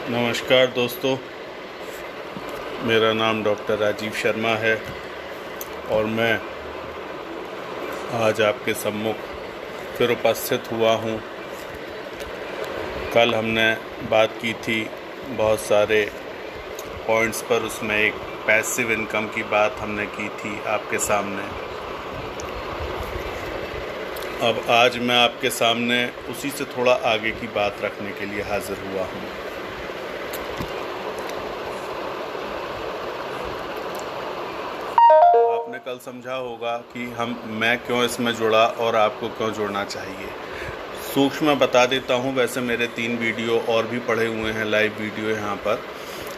नमस्कार दोस्तों, मेरा नाम डॉक्टर राजीव शर्मा है और मैं आज आपके सम्मुख फिर उपस्थित हुआ हूँ। कल हमने बात की थी बहुत सारे पॉइंट्स पर, उसमें एक पैसिव इनकम की बात हमने की थी आपके सामने। अब आज मैं आपके सामने उसी से थोड़ा आगे की बात रखने के लिए हाजिर हुआ हूँ। आपने कल समझा होगा कि मैं क्यों इसमें जुड़ा और आपको क्यों जुड़ना चाहिए। सूक्ष्म बता देता हूँ, वैसे मेरे 3 वीडियो और भी पड़े हुए हैं, लाइव वीडियो यहाँ पर,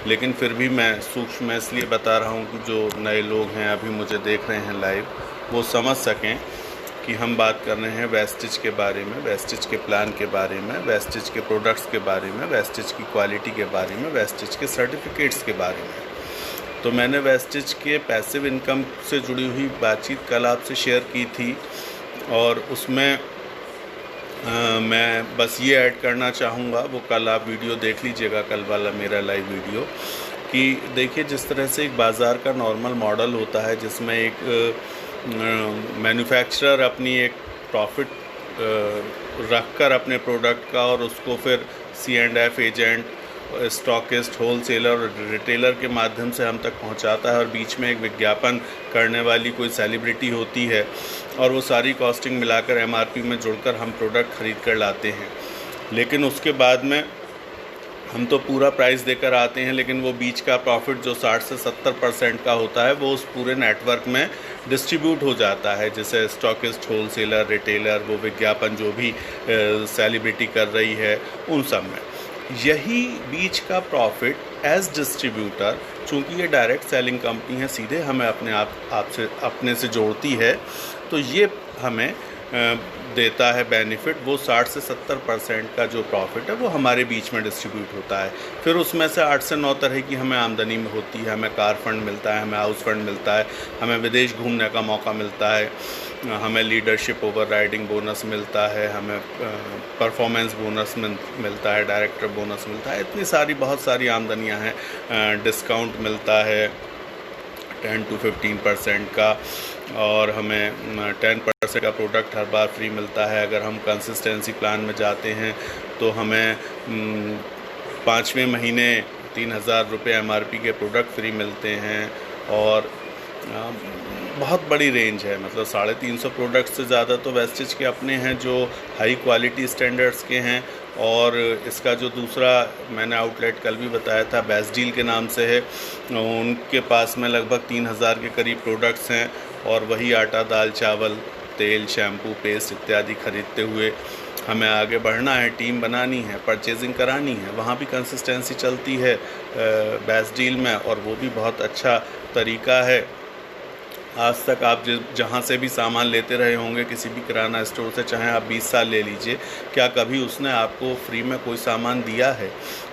लेकिन फिर भी मैं सूक्ष्म इसलिए बता रहा हूँ कि जो नए लोग हैं अभी मुझे देख रहे हैं लाइव, वो समझ सकें कि हम बात कर रहे हैं वेस्टिज के बारे में, वेस्टिज के प्लान के बारे में, वेस्टिज के प्रोडक्ट्स के बारे में, वेस्टिज की क्वालिटी के बारे में, वेस्टिज के सर्टिफिकेट्स के बारे में। तो मैंने वेस्टिज के पैसिव इनकम से जुड़ी हुई बातचीत कल आपसे शेयर की थी और उसमें मैं बस ये ऐड करना चाहूँगा, वो कल आप वीडियो देख लीजिएगा, कल वाला मेरा लाइव वीडियो, कि देखिए जिस तरह से एक बाज़ार का नॉर्मल मॉडल होता है जिसमें एक मैन्युफैक्चरर अपनी एक प्रॉफिट रखकर अपने प्रोडक्ट का और उसको फिर C&F एजेंट, स्टॉकिस्ट, होलसेलर और रिटेलर के माध्यम से हम तक पहुंचाता है और बीच में एक विज्ञापन करने वाली कोई सेलिब्रिटी होती है और वो सारी कॉस्टिंग मिलाकर MRP में जुड़कर हम प्रोडक्ट ख़रीद कर लाते हैं। लेकिन उसके बाद में हम तो पूरा प्राइस देकर आते हैं, लेकिन वो बीच का प्रॉफिट जो 60 से 70% का होता है वो उस पूरे नेटवर्क में डिस्ट्रीब्यूट हो जाता है, जैसे स्टॉकिस्ट, होलसेलर, रिटेलर, वो विज्ञापन जो भी सेलिब्रिटी कर रही है उन सब में। यही बीच का प्रॉफिट एज डिस्ट्रीब्यूटर, चूँकि ये डायरेक्ट सेलिंग कंपनी है, सीधे हमें अपने से जोड़ती है, तो ये हमें देता है बेनिफिट। वो 60 से 70% का जो प्रॉफिट है वो हमारे बीच में डिस्ट्रीब्यूट होता है। फिर उसमें से 8 से 9 तरह की हमें आमदनी में होती है। हमें कार फंड मिलता है, हमें हाउस फंड मिलता है, हमें विदेश घूमने का मौका मिलता है, हमें लीडरशिप ओवरराइडिंग बोनस मिलता है, हमें परफॉर्मेंस बोनस मिलता है, डायरेक्टर बोनस मिलता है, इतनी सारी बहुत सारी आमदनियाँ हैं। डिस्काउंट मिलता है 10 to 15% का, और हमें 10% का प्रोडक्ट हर बार फ्री मिलता है। अगर हम कंसिस्टेंसी प्लान में जाते हैं तो हमें 5वें महीने 3000 रुपये MRP के प्रोडक्ट फ्री मिलते हैं और बहुत बड़ी रेंज है, मतलब 350 प्रोडक्ट्स से ज़्यादा तो वेस्टिज के अपने हैं जो हाई क्वालिटी स्टैंडर्ड्स के हैं। और इसका जो दूसरा मैंने आउटलेट कल भी बताया था, बेस्ट डील के नाम से है, उनके पास में लगभग 3000 के करीब प्रोडक्ट्स हैं और वही आटा, दाल, चावल, तेल, शैम्पू, पेस्ट इत्यादि खरीदते हुए हमें आगे बढ़ना है, टीम बनानी है, परचेजिंग करानी है। वहाँ भी कंसिस्टेंसी चलती है बेस्ट डील में और वो भी बहुत अच्छा तरीका है। आज तक आप जहाँ से भी सामान लेते रहे होंगे, किसी भी किराना स्टोर से, चाहे आप 20 साल ले लीजिए, क्या कभी उसने आपको फ्री में कोई सामान दिया है?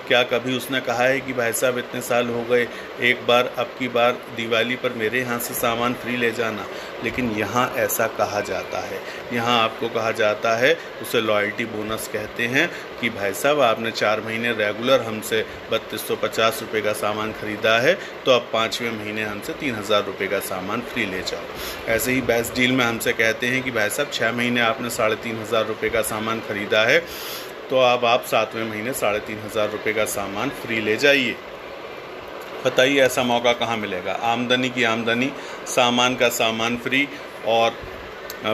क्या कभी उसने कहा है कि भाई साहब इतने साल हो गए, एक बार अब की बार दिवाली पर मेरे यहाँ से सामान फ्री ले जाना? लेकिन यहाँ ऐसा कहा जाता है, यहाँ आपको कहा जाता है, उसे लॉयल्टी बोनस कहते हैं, कि भाई साहब आपने 4 महीने रेगुलर हमसे 3250 रुपये का सामान ख़रीदा है, तो अब 5वें महीने हमसे 3000 रुपये का सामान फ्री ले जाओ। ऐसे ही बेस्ट डील में हमसे कहते हैं कि भाई साहब 6 महीने आपने 3500 रुपये का सामान ख़रीदा है, तो अब आप 7वें महीने 3500 रुपये का सामान फ्री ले जाइए। बताइए ऐसा मौका कहाँ मिलेगा? आमदनी की आमदनी, सामान का सामान फ्री और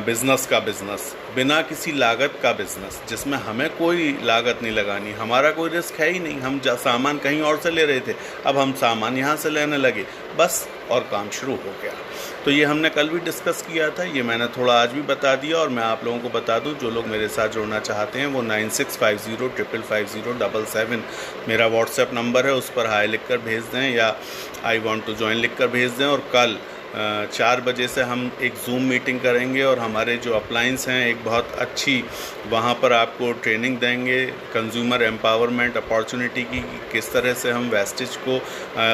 बिज़नेस का बिज़नेस, बिना किसी लागत का बिज़नेस, जिसमें हमें कोई लागत नहीं लगानी, हमारा कोई रिस्क है ही नहीं। हम सामान कहीं और से ले रहे थे, अब हम सामान यहाँ से लेने लगे, बस, और काम शुरू हो गया। तो ये हमने कल भी डिस्कस किया था, ये मैंने थोड़ा आज भी बता दिया और मैं आप लोगों को बता दूं, जो लोग मेरे साथ जुड़ना चाहते हैं वो 9650550507 मेरा व्हाट्सएप नंबर है, उस पर हाय लिख कर भेज दें या आई वांट टू ज्वाइन लिख कर भेज दें। और कल 4 बजे से हम एक जूम मीटिंग करेंगे और हमारे जो अपलाइंस हैं एक बहुत अच्छी वहाँ पर आपको ट्रेनिंग देंगे कंज्यूमर एम्पावरमेंट अपॉर्चुनिटी की, किस तरह से हम वेस्टिज को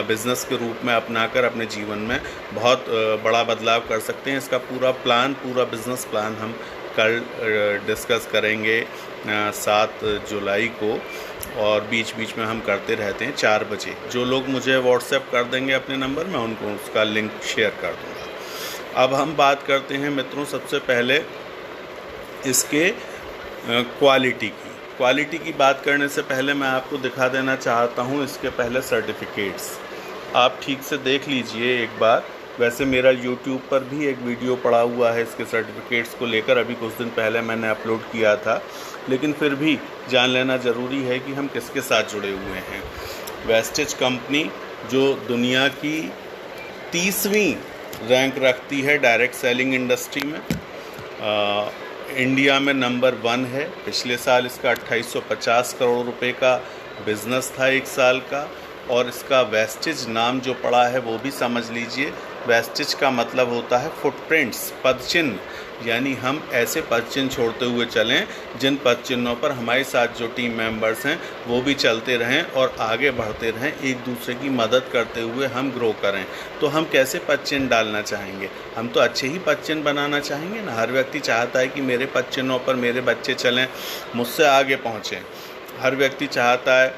बिज़नेस के रूप में अपनाकर अपने जीवन में बहुत बड़ा बदलाव कर सकते हैं। इसका पूरा प्लान, पूरा बिज़नेस प्लान हम कल डिस्कस करेंगे 7 जुलाई को, और बीच बीच में हम करते रहते हैं 4 बजे। जो लोग मुझे व्हाट्सएप कर देंगे अपने नंबर में, उनको उसका लिंक शेयर कर दूँगा। अब हम बात करते हैं मित्रों सबसे पहले इसके क्वालिटी की बात करने से पहले मैं आपको दिखा देना चाहता हूँ इसके पहले सर्टिफिकेट्स। आप ठीक से देख लीजिए एक बार। वैसे मेरा YouTube पर भी एक वीडियो पड़ा हुआ है इसके सर्टिफिकेट्स को लेकर, अभी कुछ दिन पहले मैंने अपलोड किया था, लेकिन फिर भी जान लेना ज़रूरी है कि हम किसके साथ जुड़े हुए हैं। वेस्टेज कंपनी जो दुनिया की 30वीं रैंक रखती है डायरेक्ट सेलिंग इंडस्ट्री में, इंडिया में नंबर 1 है। पिछले साल इसका 2850 करोड़ रुपए का बिज़नेस था 1 साल का, और इसका वेस्टेज नाम जो पड़ा है वो भी समझ लीजिए। वेस्टेज का मतलब होता है फुटप्रिंट्स, पदचिन्ह, यानी हम ऐसे पदचिन्ह छोड़ते हुए चलें जिन पदचिन्हों पर हमारे साथ जो टीम मेंबर्स हैं वो भी चलते रहें और आगे बढ़ते रहें, एक दूसरे की मदद करते हुए हम ग्रो करें। तो हम कैसे पदचिन्ह डालना चाहेंगे? हम तो अच्छे ही पदचिन्ह बनाना चाहेंगे ना। हर व्यक्ति चाहता है कि मेरे पदचिन्हों पर मेरे बच्चे चलें, मुझसे आगे पहुँचें। हर व्यक्ति चाहता है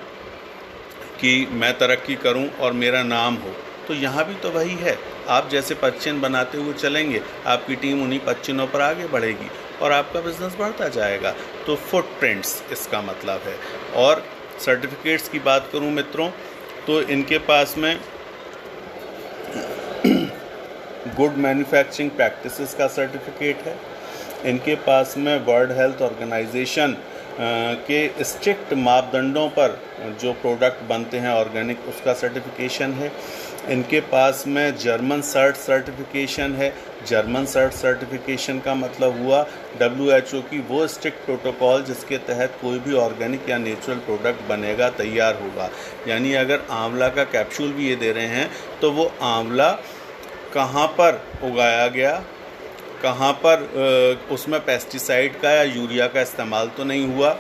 कि मैं तरक्की करूं और मेरा नाम हो। तो यहाँ भी तो वही है। आप जैसे पदचिन्ह बनाते हुए चलेंगे, आपकी टीम उन्हीं पदचिन्हों पर आगे बढ़ेगी और आपका बिजनेस बढ़ता जाएगा। तो फुटप्रिंट्स इसका मतलब है। और सर्टिफिकेट्स की बात करूं मित्रों, तो इनके पास में गुड मैन्युफैक्चरिंग प्रैक्टिसेस का सर्टिफिकेट है। इनके पास में वर्ल्ड हेल्थ ऑर्गेनाइजेशन के स्ट्रिक्ट मापदंडों पर जो प्रोडक्ट बनते हैं ऑर्गेनिक, उसका सर्टिफिकेशन है। इनके पास में जर्मन सर्ट सर्टिफिकेशन है। जर्मन सर्ट सर्टिफिकेशन का मतलब हुआ WHO की वो स्ट्रिक्ट प्रोटोकॉल जिसके तहत कोई भी ऑर्गेनिक या नेचुरल प्रोडक्ट बनेगा, तैयार होगा। यानी अगर आंवला का कैप्सूल भी ये दे रहे हैं तो वो आंवला कहाँ पर उगाया गया, कहाँ पर उसमें पेस्टिसाइड का या यूरिया का इस्तेमाल तो नहीं हुआ,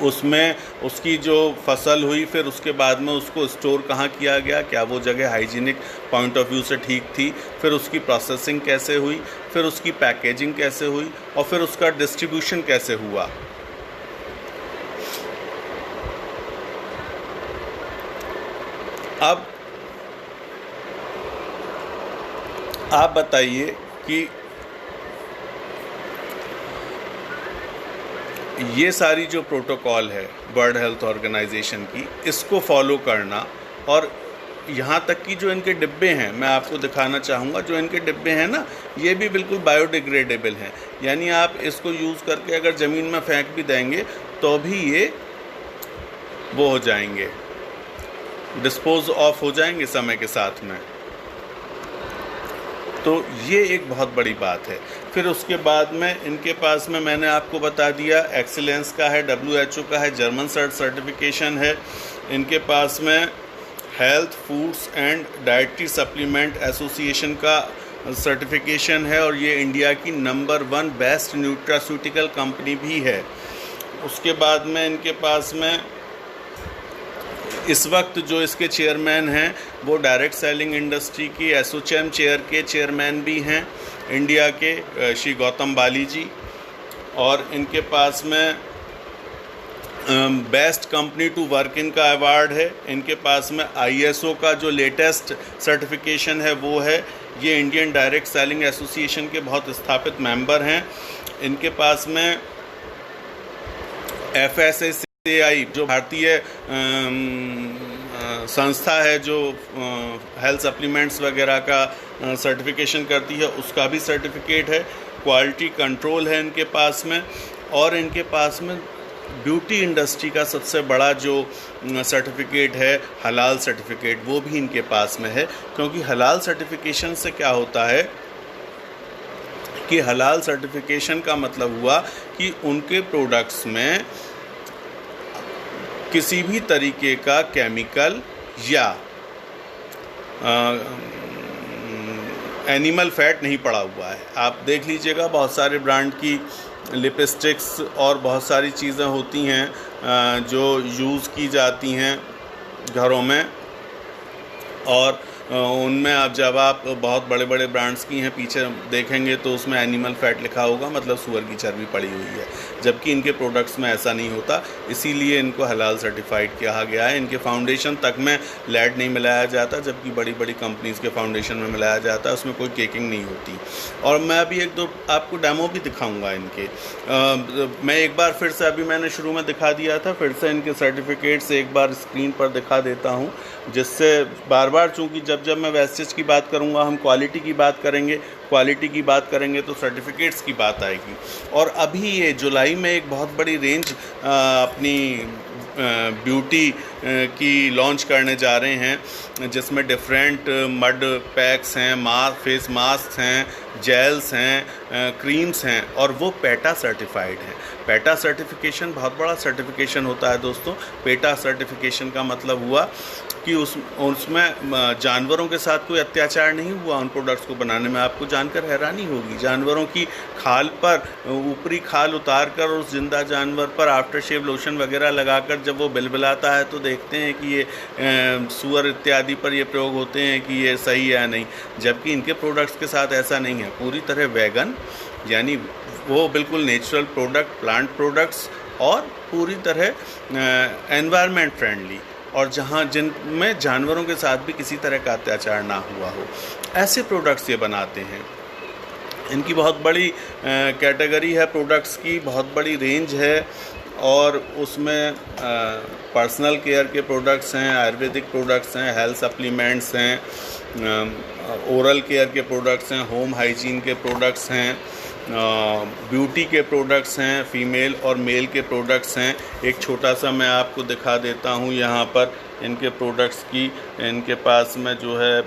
उसमें उसकी जो फसल हुई फिर उसके बाद में उसको स्टोर कहाँ किया गया, क्या वो जगह हाइजीनिक पॉइंट ऑफ व्यू से ठीक थी, फिर उसकी प्रोसेसिंग कैसे हुई, फिर उसकी पैकेजिंग कैसे हुई, और फिर उसका डिस्ट्रीब्यूशन कैसे हुआ। अब आप बताइए कि ये सारी जो प्रोटोकॉल है वर्ल्ड हेल्थ ऑर्गेनाइजेशन की, इसको फॉलो करना, और यहाँ तक कि जो इनके डिब्बे हैं मैं आपको दिखाना चाहूँगा। जो इनके डिब्बे हैं ना, ये भी बिल्कुल बायोडिग्रेडेबल हैं। यानी आप इसको यूज़ करके अगर ज़मीन में फेंक भी देंगे तो भी ये वो हो जाएंगे, डिस्पोज ऑफ हो जाएंगे समय के साथ में। तो ये एक बहुत बड़ी बात है। फिर उसके बाद में इनके पास में मैंने आपको बता दिया एक्सीलेंस का है, WHO का है, जर्मन सर्ट सर्टिफिकेशन है। इनके पास में health foods and dietary supplement association का सर्टिफिकेशन है, और ये इंडिया की नंबर 1 बेस्ट न्यूट्रास्यूटिकल कंपनी भी है। उसके बाद में इनके पास में इस वक्त जो इसके चेयरमैन हैं वो डायरेक्ट सेलिंग इंडस्ट्री की एसोचैम चेयर के चेयरमैन भी हैं इंडिया के, श्री गौतम बाली जी। और इनके पास में best company to work in का अवार्ड है। इनके पास में ISO का जो लेटेस्ट सर्टिफिकेशन है वो है। ये इंडियन डायरेक्ट सेलिंग एसोसिएशन के बहुत स्थापित मेंबर हैं। इनके पास में FSSAI जो भारतीय संस्था है जो हेल्थ सप्लीमेंट्स वगैरह का सर्टिफिकेशन करती है, उसका भी सर्टिफिकेट है। क्वालिटी कंट्रोल है इनके पास में। और इनके पास में ब्यूटी इंडस्ट्री का सबसे बड़ा जो सर्टिफिकेट है हलाल सर्टिफिकेट, वो भी इनके पास में है। क्योंकि हलाल सर्टिफिकेशन से क्या होता है कि हलाल सर्टिफिकेशन का मतलब हुआ कि उनके प्रोडक्ट्स में किसी भी तरीके का केमिकल या एनिमल फैट नहीं पड़ा हुआ है। आप देख लीजिएगा बहुत सारे ब्रांड की लिपस्टिक्स और बहुत सारी चीज़ें होती हैं जो यूज़ की जाती हैं घरों में, और उनमें अब जब आप बहुत बड़े बड़े ब्रांड्स की हैं पीछे देखेंगे तो उसमें एनिमल फैट लिखा होगा, मतलब सूअर की चर्बी पड़ी हुई है, जबकि इनके प्रोडक्ट्स में ऐसा नहीं होता। इसीलिए इनको हलाल सर्टिफाइड कहा गया है। इनके फाउंडेशन तक में लैड नहीं मिलाया जाता, जबकि बड़ी बड़ी कंपनीज़ के फाउंडेशन में मिलाया जाता है, उसमें कोई केकिंग नहीं होती। और मैं अभी एक दो आपको डेमो भी दिखाऊंगा इनके। मैं एक बार फिर से, अभी मैंने शुरू में दिखा दिया था, फिर से इनके सर्टिफिकेट्स एक बार स्क्रीन पर दिखा देता हूँ, जिससे बार बार, चूँकि जब मैं वेस्टेज की बात करूँगा हम क्वालिटी की बात करेंगे, क्वालिटी की बात करेंगे तो सर्टिफिकेट्स की बात आएगी। और अभी ये जुलाई में एक बहुत बड़ी रेंज अपनी ब्यूटी की लॉन्च करने जा रहे हैं, जिसमें डिफरेंट मड पैक्स हैं, फेस मास्क हैं, जेल्स हैं, क्रीम्स हैं, और वो पेटा सर्टिफाइड हैं। पेटा सर्टिफिकेशन बहुत बड़ा सर्टिफिकेशन होता है दोस्तों। पेटा सर्टिफिकेशन का मतलब हुआ कि उसमें जानवरों के साथ कोई अत्याचार नहीं हुआ उन प्रोडक्ट्स को बनाने में। आपको जानकर हैरानी होगी, जानवरों की खाल पर ऊपरी खाल उतार कर उस जिंदा जानवर पर आफ्टर शेव लोशन वगैरह लगाकर जब वो बिलबिलाता है तो देखते हैं कि ये सूअर इत्यादि पर ये प्रयोग होते हैं कि ये सही है या नहीं, जबकि इनके प्रोडक्ट्स के साथ ऐसा नहीं है। पूरी तरह वेगन, यानी वो बिल्कुल नेचुरल प्रोडक्ट, प्लांट प्रोडक्ट्स, और पूरी तरह एनवायरनमेंट फ्रेंडली, और जिनमें जानवरों के साथ भी किसी तरह का अत्याचार ना हुआ हो, ऐसे प्रोडक्ट्स ये बनाते हैं। इनकी बहुत बड़ी कैटेगरी है प्रोडक्ट्स की, बहुत बड़ी रेंज है, और उसमें पर्सनल केयर के प्रोडक्ट्स हैं, आयुर्वेदिक प्रोडक्ट्स हैं, हेल्थ सप्लीमेंट्स हैं, ओरल केयर के प्रोडक्ट्स हैं, होम हाइजीन के प्रोडक्ट्स हैं, ब्यूटी के प्रोडक्ट्स हैं, फीमेल और मेल के प्रोडक्ट्स हैं। एक छोटा सा मैं आपको दिखा देता हूँ यहाँ पर इनके प्रोडक्ट्स की। इनके पास में जो है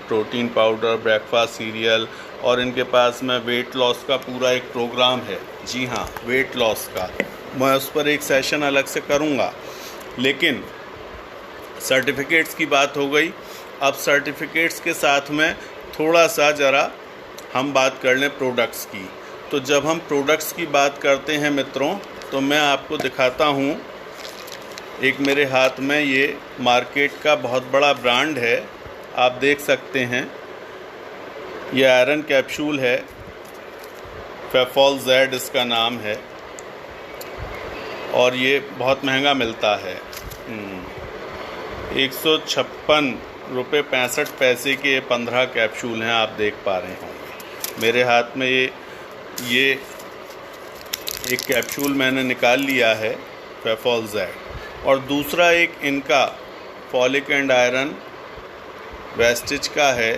प्रोटीन पाउडर, ब्रेकफास्ट सीरियल, और इनके पास में वेट लॉस का पूरा एक प्रोग्राम है। जी हाँ, वेट लॉस का मैं उस पर एक सेशन अलग से करूँगा। लेकिन सर्टिफिकेट्स की बात हो गई, अब सर्टिफिकेट्स के साथ में थोड़ा सा ज़रा हम बात कर लें प्रोडक्ट्स की। तो जब हम प्रोडक्ट्स की बात करते हैं मित्रों, तो मैं आपको दिखाता हूँ, एक मेरे हाथ में ये मार्केट का बहुत बड़ा ब्रांड है, आप देख सकते हैं, ये आयरन कैप्सूल है, फेफॉल जेड इसका नाम है, और ये बहुत महंगा मिलता है। 156 रुपये 65 पैसे के 15 कैप्सूल हैं, आप देख पा रहे होंगे मेरे हाथ में। ये एक कैप्सूल मैंने निकाल लिया है फेफॉल जेड, और दूसरा एक इनका फॉलिक एंड आयरन वेस्टेज का है,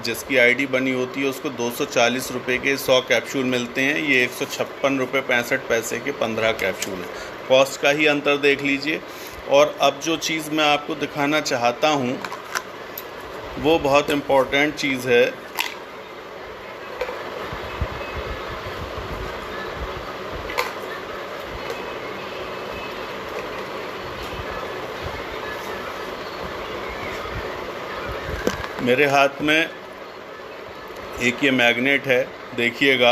जिसकी आईडी बनी होती है, उसको 240 रुपये के 100 कैप्सूल मिलते हैं। ये 156 रुपये 65 पैसे के 15 कैप्सूल हैं। कॉस्ट का ही अंतर देख लीजिए। और अब जो चीज़ मैं आपको दिखाना चाहता हूँ वो बहुत इम्पोर्टेंट चीज़ है। मेरे हाथ में एक ये मैग्नेट है, देखिएगा,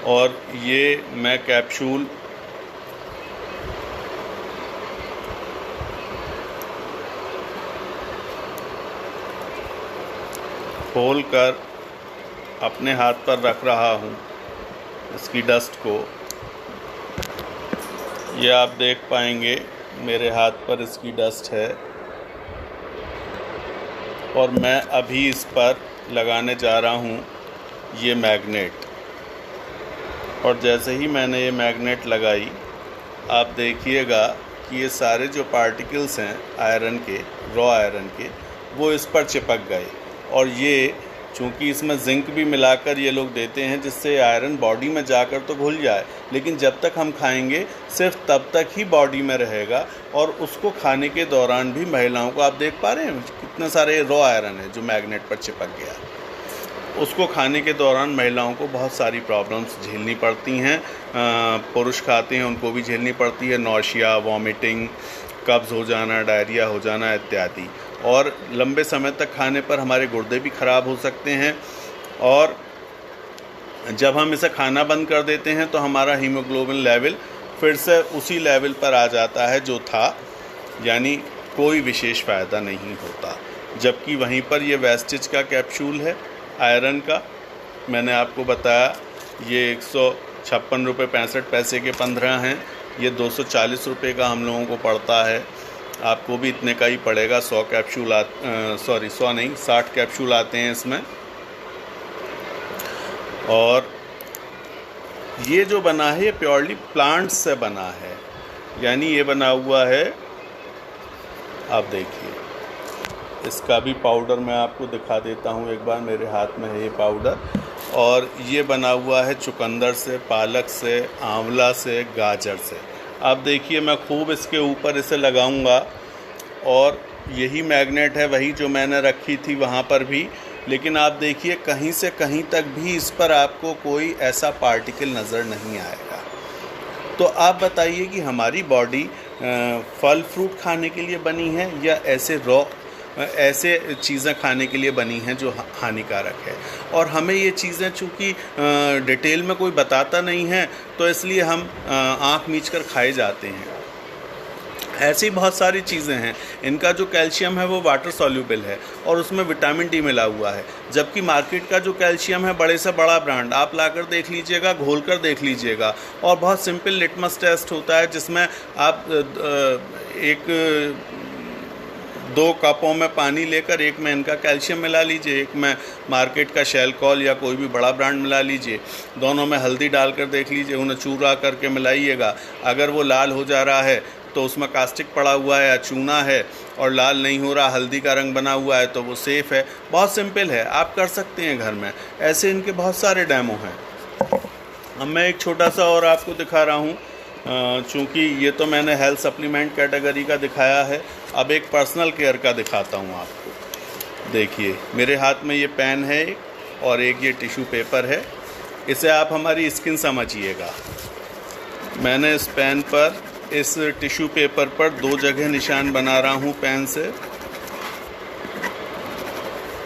और ये मैं कैप्सूल खोल कर अपने हाथ पर रख रहा हूँ, इसकी डस्ट को। ये आप देख पाएंगे मेरे हाथ पर इसकी डस्ट है, और मैं अभी इस पर लगाने जा रहा हूँ ये मैग्नेट। और जैसे ही मैंने ये मैग्नेट लगाई, आप देखिएगा कि ये सारे जो पार्टिकल्स हैं आयरन के, रॉ आयरन के, वो इस पर चिपक गए। और ये चूँकि इसमें जिंक भी मिलाकर ये लोग देते हैं, जिससे आयरन बॉडी में जाकर तो घुल जाए, लेकिन जब तक हम खाएंगे सिर्फ तब तक ही बॉडी में रहेगा। और उसको खाने के दौरान भी महिलाओं को, आप देख पा रहे हैं कितने सारे रॉ आयरन है जो मैग्नेट पर चिपक गया, उसको खाने के दौरान महिलाओं को बहुत सारी प्रॉब्लम्स झेलनी पड़ती हैं। पुरुष खाते हैं उनको भी झेलनी पड़ती है, नौशिया, वॉमिटिंग, कब्ज़ हो जाना, डायरिया हो जाना इत्यादि। और लंबे समय तक खाने पर हमारे गुर्दे भी ख़राब हो सकते हैं। और जब हम इसे खाना बंद कर देते हैं तो हमारा हीमोग्लोबिन लेवल फिर से उसी लेवल पर आ जाता है जो था, यानी कोई विशेष फ़ायदा नहीं होता। जबकि वहीं पर ये वेस्टेज का कैप्सूल है आयरन का, मैंने आपको बताया ये 156 रुपये 65 पैसे के 15 हैं, ये 240 रुपये का हम लोगों को पड़ता है। आपको भी इतने का ही पड़ेगा। 100 कैप्सूल 100 नहीं 60 कैप्सूल आते हैं इसमें। और ये जो बना है ये प्योरली प्लांट्स से बना है, यानी ये बना हुआ है, आप देखिए इसका भी पाउडर मैं आपको दिखा देता हूँ एक बार, मेरे हाथ में है ये पाउडर। और ये बना हुआ है चुकंदर से, पालक से, आंवला से, गाजर से। आप देखिए मैं खूब इसके ऊपर इसे लगाऊंगा और यही मैग्नेट है वही जो मैंने रखी थी वहाँ पर भी, लेकिन आप देखिए कहीं से कहीं तक भी इस पर आपको कोई ऐसा पार्टिकल नज़र नहीं आएगा। तो आप बताइए कि हमारी बॉडी फल फ्रूट खाने के लिए बनी है या ऐसे चीज़ें खाने के लिए बनी हैं जो हानिकारक है। और हमें ये चीज़ें चूँकि डिटेल में कोई बताता नहीं है तो इसलिए हम आँख मीचकर खाए जाते हैं। ऐसी बहुत सारी चीज़ें हैं, इनका जो कैल्शियम है वो वाटर सॉल्यूबल है और उसमें विटामिन डी मिला हुआ है, जबकि मार्केट का जो कैल्शियम है बड़े से बड़ा ब्रांड आप लाकर देख लीजिएगा, घोल कर देख लीजिएगा, और बहुत सिंपल लिटमस टेस्ट होता है जिसमें आप 2 कपों में पानी लेकर एक में इनका कैल्शियम मिला लीजिए, एक में मार्केट का शैलकॉल या कोई भी बड़ा ब्रांड मिला लीजिए, दोनों में हल्दी डालकर देख लीजिए, उन्हें चूरा करके मिलाइएगा। अगर वो लाल हो जा रहा है तो उसमें कास्टिक पड़ा हुआ है या चूना है, और लाल नहीं हो रहा, हल्दी का रंग बना हुआ है तो वो सेफ़ है। बहुत सिंपल है, आप कर सकते हैं घर में। ऐसे इनके बहुत सारे डेमो हैं। अब मैं एक छोटा सा और आपको दिखा रहा हूँ, चूँकि ये तो मैंने हेल्थ सप्लीमेंट कैटेगरी का दिखाया है, अब एक पर्सनल केयर का दिखाता हूँ आपको। देखिए मेरे हाथ में ये पेन है और एक ये टिश्यू पेपर है, इसे आप हमारी स्किन समझिएगा। मैंने इस पेन पर, इस टिश्यू पेपर पर 2 जगह निशान बना रहा हूँ पेन से।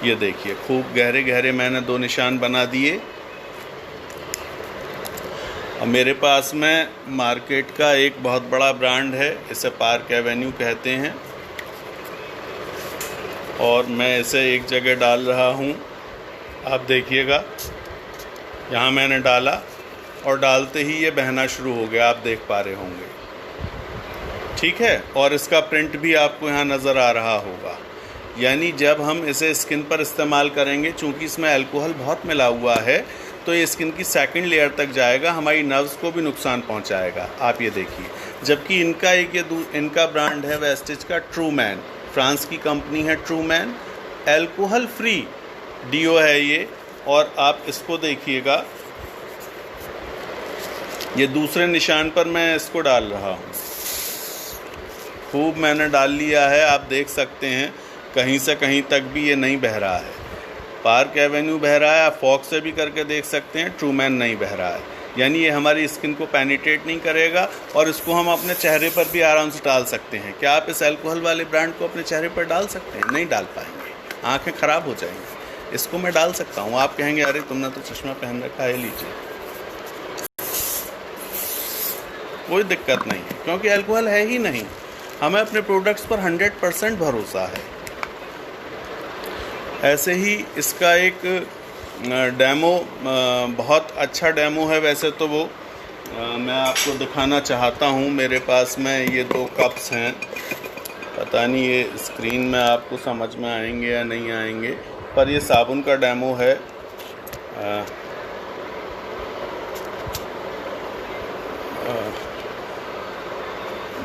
ये देखिए खूब गहरे गहरे मैंने 2 निशान बना दिए। अब मेरे पास में मार्केट का एक बहुत बड़ा ब्रांड है, इसे पार्क एवेन्यू कहते हैं, और मैं इसे एक जगह डाल रहा हूँ। आप देखिएगा यहाँ मैंने डाला और डालते ही ये बहना शुरू हो गया, आप देख पा रहे होंगे, ठीक है। और इसका प्रिंट भी आपको यहाँ नज़र आ रहा होगा। यानी जब हम इसे स्किन पर इस्तेमाल करेंगे, चूँकि इसमें अल्कोहल बहुत मिला हुआ है, तो ये स्किन की सेकंड लेयर तक जाएगा, हमारी नर्व्स को भी नुकसान पहुँचाएगा। आप ये देखिए, जबकि इनका इनका ब्रांड है वेस्टेज का ट्रू मैन, फ्रांस की कंपनी है true man, alcohol free deo है ये। और आप इसको देखिएगा, ये दूसरे निशान पर मैं इसको डाल रहा हूँ, खूब मैंने डाल लिया है। आप देख सकते हैं कहीं से कहीं तक भी ये नहीं बह रहा है। पार्क एवेन्यू बह रहा है, आप फॉक्स से भी करके देख सकते हैं, ट्रू मैन नहीं बह रहा है। यानी ये हमारी स्किन को पेनिट्रेट नहीं करेगा और इसको हम अपने चेहरे पर भी आराम से डाल सकते हैं। क्या आप इस अल्कोहल वाले ब्रांड को अपने चेहरे पर डाल सकते हैं? नहीं डाल पाएंगे, आँखें ख़राब हो जाएंगी। इसको मैं डाल सकता हूँ। आप कहेंगे अरे तुमने तो चश्मा पहन रखा है, लीजिए, कोई दिक्कत नहीं है, क्योंकि अल्कोहल है ही नहीं। हमें अपने प्रोडक्ट्स पर 100% भरोसा है। ऐसे ही इसका एक डेमो, बहुत अच्छा डेमो है वैसे तो वो, मैं आपको दिखाना चाहता हूँ। मेरे पास में ये 2 कप्स हैं, पता नहीं ये स्क्रीन में आपको समझ में आएंगे या नहीं आएंगे, पर ये साबुन का डेमो है।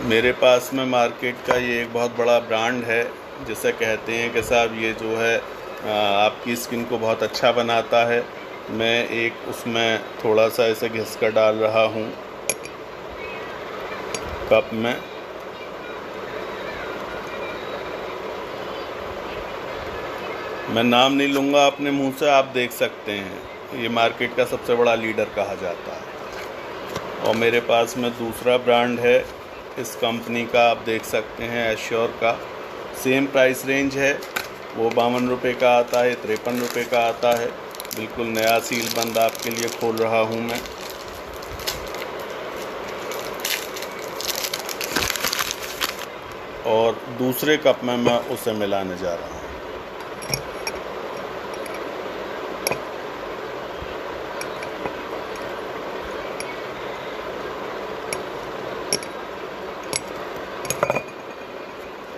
मेरे पास में मार्केट का ये एक बहुत बड़ा ब्रांड है जिसे कहते हैं कि साहब ये जो है आपकी स्किन को बहुत अच्छा बनाता है। मैं एक उसमें थोड़ा सा ऐसे घिस कर डाल रहा हूँ कप में। मैं नाम नहीं लूँगा अपने मुंह से, आप देख सकते हैं, ये मार्केट का सबसे बड़ा लीडर कहा जाता है। और मेरे पास में दूसरा ब्रांड है इस कंपनी का, आप देख सकते हैं, एश्योर का। सेम प्राइस रेंज है, वो 52 रुपये का आता है, 53 रुपये का आता है। बिल्कुल नया सील बंद आपके लिए खोल रहा हूँ मैं। और दूसरे कप में मैं उसे मिलाने जा रहा हूँ।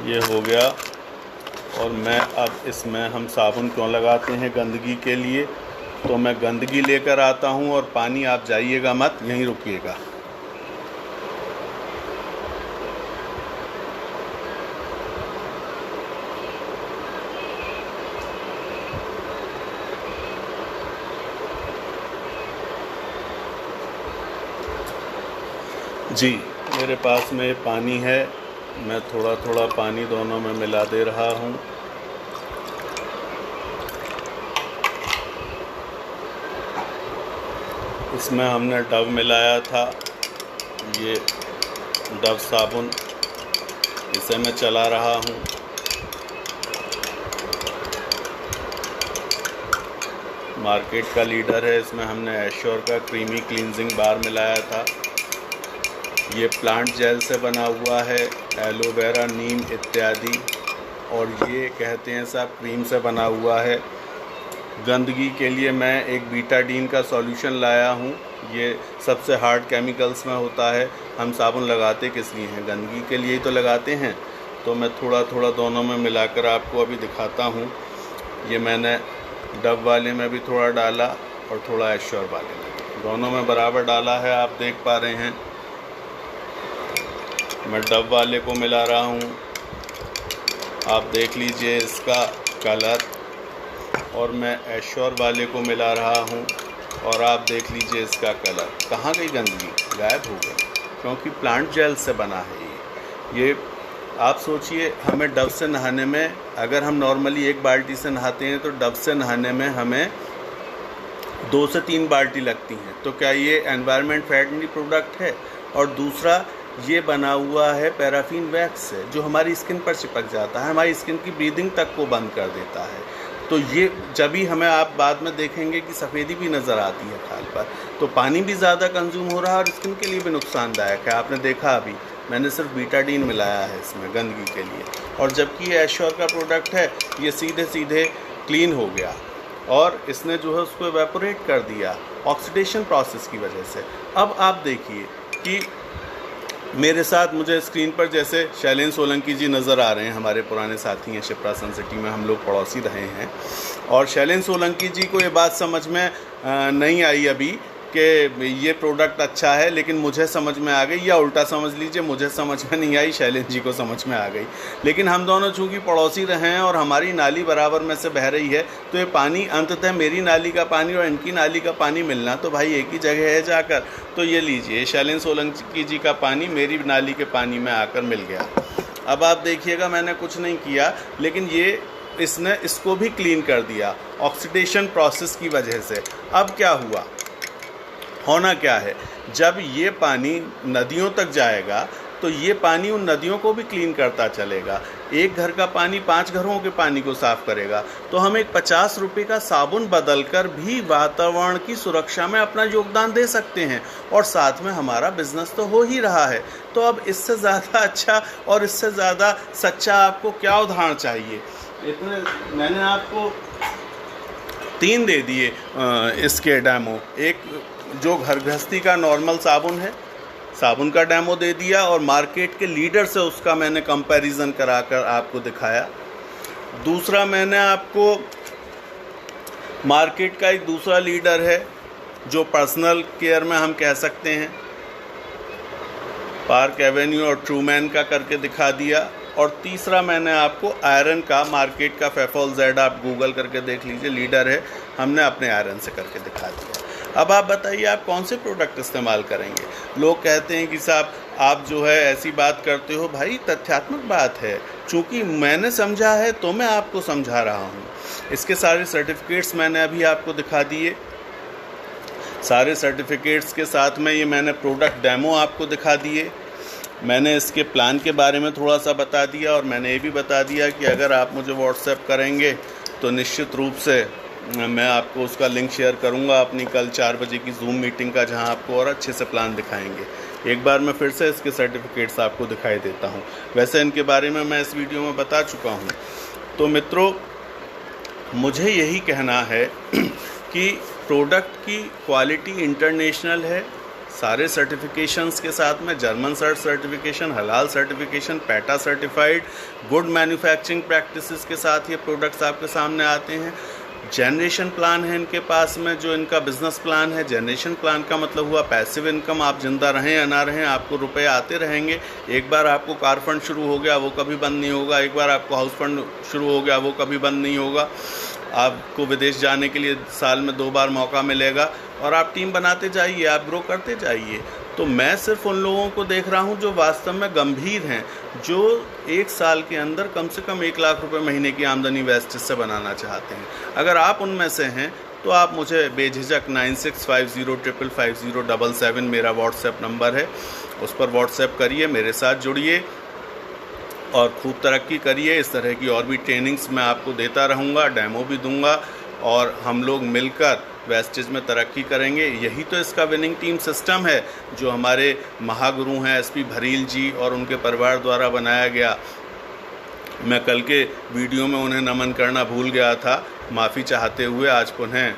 ये हो गया। और मैं अब इसमें हम साबुन क्यों लगाते हैं? गंदगी के लिए। तो मैं गंदगी लेकर आता हूँ और पानी आप जाइएगा मत, यहीं रुकिएगा। जी, मेरे पास में पानी है। मैं थोड़ा थोड़ा पानी दोनों में मिला दे रहा हूँ। इसमें हमने डव मिलाया था, ये डव साबुन, इसे मैं चला रहा हूँ। मार्केट का लीडर है। इसमें हमने एश्योर का क्रीमी क्लींजिंग बार मिलाया था। ये प्लांट जेल से बना हुआ है, एलोवेरा, नीम इत्यादि। और ये कहते हैं साहब क्रीम से बना हुआ है। गंदगी के लिए मैं एक बीटाडीन का सॉल्यूशन लाया हूँ। ये सबसे हार्ड केमिकल्स में होता है। हम साबुन लगाते किस लिए हैं? गंदगी के लिए ही तो लगाते हैं। तो मैं थोड़ा थोड़ा दोनों में मिलाकर आपको अभी दिखाता हूँ। ये मैंने डव वाले में भी थोड़ा डाला और थोड़ा एश्योर वाले में, दोनों में बराबर डाला है। आप देख पा रहे हैं, मैं डव वाले को मिला रहा हूँ। आप देख लीजिए इसका कलर। और मैं एश्योर वाले को मिला रहा हूँ और आप देख लीजिए इसका कलर। कहाँ गई गंदगी? गायब हो गई, क्योंकि प्लांट जेल से बना है ये। आप सोचिए, हमें डव से नहाने में, अगर हम नॉर्मली एक बाल्टी से नहाते हैं तो डव से नहाने में हमें 2 से 3 बाल्टी लगती हैं। तो क्या ये एनवायरनमेंट फ्रेंडली प्रोडक्ट है? और दूसरा, ये बना हुआ है पैराफिन वैक्स से, जो हमारी स्किन पर चिपक जाता है, हमारी स्किन की ब्रीदिंग तक को बंद कर देता है। तो ये जब भी हमें, आप बाद में देखेंगे कि सफ़ेदी भी नज़र आती है खाल पर। तो पानी भी ज़्यादा कंज्यूम हो रहा है और स्किन के लिए भी नुकसानदायक है। आपने देखा, अभी मैंने सिर्फ बीटाडीन मिलाया है इसमें गंदगी के लिए। और जबकि ये एश्योर का प्रोडक्ट है, ये सीधे सीधे क्लीन हो गया और इसने जो है उसको एवेपोरेट कर दिया ऑक्सीडेशन प्रोसेस की वजह से। अब आप देखिए कि मेरे साथ मुझे स्क्रीन पर जैसे शैलेंद्र सोलंकी जी नज़र आ रहे हैं। हमारे पुराने साथी हैं, शिप्रा सन सिटी में हम लोग पड़ोसी रहे हैं। और शैलेंद्र सोलंकी जी को ये बात समझ में नहीं आई अभी कि ये प्रोडक्ट अच्छा है, लेकिन मुझे समझ में आ गई, या उल्टा समझ लीजिए, मुझे समझ में नहीं आई, शैलेंद्र जी को समझ में आ गई। लेकिन हम दोनों चूँकि पड़ोसी रहे हैं और हमारी नाली बराबर में से बह रही है, तो ये पानी अंततः मेरी नाली का पानी और इनकी नाली का पानी मिलना तो भाई एक ही जगह है जाकर। तो ये लीजिए, शैलेंद्र सोलंकी जी का पानी मेरी नाली के पानी में आकर मिल गया। अब आप देखिएगा, मैंने कुछ नहीं किया, लेकिन इसने इसको भी क्लीन कर दिया ऑक्सीडेशन प्रोसेस की वजह से। अब क्या हुआ? होना क्या है, जब ये पानी नदियों तक जाएगा तो ये पानी उन नदियों को भी क्लीन करता चलेगा। एक घर का पानी 5 घरों के पानी को साफ़ करेगा। तो हम एक 50 रुपये का साबुन बदलकर भी वातावरण की सुरक्षा में अपना योगदान दे सकते हैं और साथ में हमारा बिजनेस तो हो ही रहा है। तो अब इससे ज़्यादा अच्छा और इससे ज़्यादा सच्चा आपको क्या उदाहरण चाहिए? इतने मैंने आपको 3 दे दिए इसके डेमो। एक जो घर गृहस्थी का नॉर्मल साबुन है, साबुन का डेमो दे दिया, और मार्केट के लीडर से उसका मैंने कंपैरिजन कराकर आपको दिखाया। दूसरा, मैंने आपको मार्केट का एक दूसरा लीडर है जो पर्सनल केयर में हम कह सकते हैं, पार्क एवेन्यू और ट्रूमैन का करके दिखा दिया। और तीसरा मैंने आपको आयरन का, मार्केट का फेफॉल जेड, आप गूगल करके देख लीजिए, लीडर है, हमने अपने आयरन से करके दिखा दिया। अब आप बताइए, आप कौन से प्रोडक्ट इस्तेमाल करेंगे? लोग कहते हैं कि साहब आप जो है ऐसी बात करते हो। भाई तथ्यात्मक बात है, चूँकि मैंने समझा है तो मैं आपको समझा रहा हूँ। इसके सारे सर्टिफिकेट्स मैंने अभी आपको दिखा दिए। सारे सर्टिफिकेट्स के साथ में ये मैंने प्रोडक्ट डेमो आपको दिखा दिए। मैंने इसके प्लान के बारे में थोड़ा सा बता दिया और मैंने ये भी बता दिया कि अगर आप मुझे व्हाट्सएप करेंगे तो निश्चित रूप से मैं आपको उसका लिंक शेयर करूंगा अपनी कल 4 बजे की जूम मीटिंग का, जहां आपको और अच्छे से प्लान दिखाएंगे। एक बार मैं फिर से इसके सर्टिफिकेट्स आपको दिखाई देता हूं। वैसे इनके बारे में मैं इस वीडियो में बता चुका हूं। तो मित्रों, मुझे यही कहना है कि प्रोडक्ट की क्वालिटी इंटरनेशनल है, सारे सर्टिफिकेशंस के साथ में जर्मन सर्टिफिकेशन, हलाल certification, PETA certified, good manufacturing practices के साथ ये प्रोडक्ट्स आपके सामने आते हैं। जनरेशन प्लान है इनके पास में, जो इनका बिजनेस प्लान है। जनरेशन प्लान का मतलब हुआ पैसिव इनकम, आप जिंदा रहें या ना रहें आपको रुपए आते रहेंगे। एक बार आपको कार फंड शुरू हो गया वो कभी बंद नहीं होगा, एक बार आपको हाउस फंड शुरू हो गया वो कभी बंद नहीं होगा। आपको विदेश जाने के लिए साल में 2 बार मौका मिलेगा, और आप टीम बनाते जाइए, आप ग्रो करते जाइए। तो मैं सिर्फ उन लोगों को देख रहा हूं जो वास्तव में गंभीर हैं, जो 1 साल के अंदर कम से कम 1 लाख रुपए महीने की आमदनी वेस्टेज से बनाना चाहते हैं। अगर आप उनमें से हैं तो आप मुझे बेझिझक 9650550777 मेरा व्हाट्सएप नंबर है, उस पर व्हाट्सएप करिए, मेरे साथ जुड़िए और खूब तरक्की करिए। इस तरह की और भी ट्रेनिंग्स मैं आपको देता रहूँगा, डेमो भी दूंगा, और हम लोग मिलकर वेस्टेज में तरक्की करेंगे। यही तो इसका विनिंग टीम सिस्टम है जो हमारे महागुरु हैं एसपी भरील जी और उनके परिवार द्वारा बनाया गया। मैं कल के वीडियो में उन्हें नमन करना भूल गया था, माफ़ी चाहते हुए आज पुनः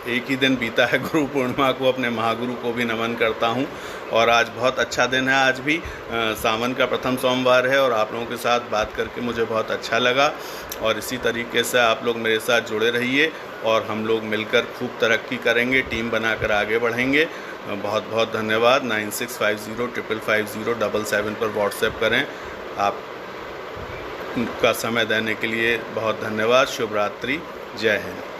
एक ही दिन बीता है गुरु पूर्णिमा को, अपने महागुरु को भी नमन करता हूं। और आज बहुत अच्छा दिन है, आज भी सावन का प्रथम सोमवार है, और आप लोगों के साथ बात करके मुझे बहुत अच्छा लगा। और इसी तरीके से आप लोग मेरे साथ जुड़े रहिए और हम लोग मिलकर खूब तरक्की करेंगे, टीम बनाकर आगे बढ़ेंगे। बहुत बहुत धन्यवाद। 9650550777 पर व्हाट्सएप करें। आप का समय देने के लिए बहुत धन्यवाद। शुभ रात्रि, जय हिंद।